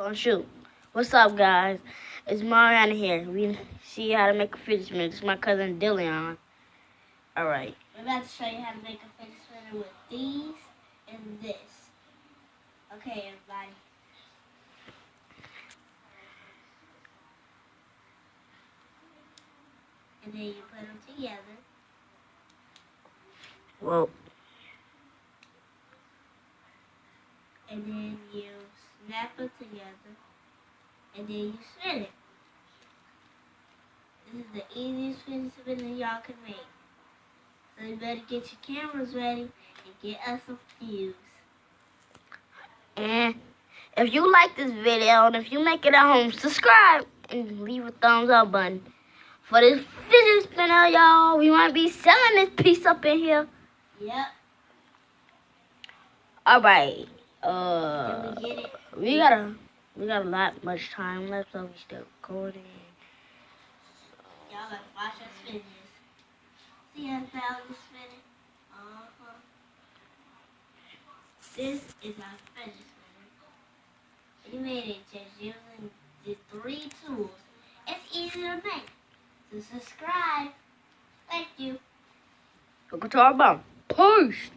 Oh shoot. What's up, guys? It's Mariana here. We see how to make a fidget spinner. This is my cousin Dillion. Alright. We're about to show you how to make a fidget spinner with these and this. Okay, everybody. And then you put them together. Whoa. And then you snap it together. And then you spin it. This is the easiest fidget spinner y'all can make. So you better get your cameras ready and get us some views. And if you like this video and if you make it at home, subscribe and leave a thumbs up button. For this fidget spinner, y'all, we might be selling this piece up in here. Yep. Alright. Can we get it? We got a lot much time left, so we still recording. Y'all gotta watch us spin this. See how fast we spin it? This is our fidget spinner. We made it just using the 3 tools. It's easy to make. So subscribe. Thank you. Look at our bum. Peace.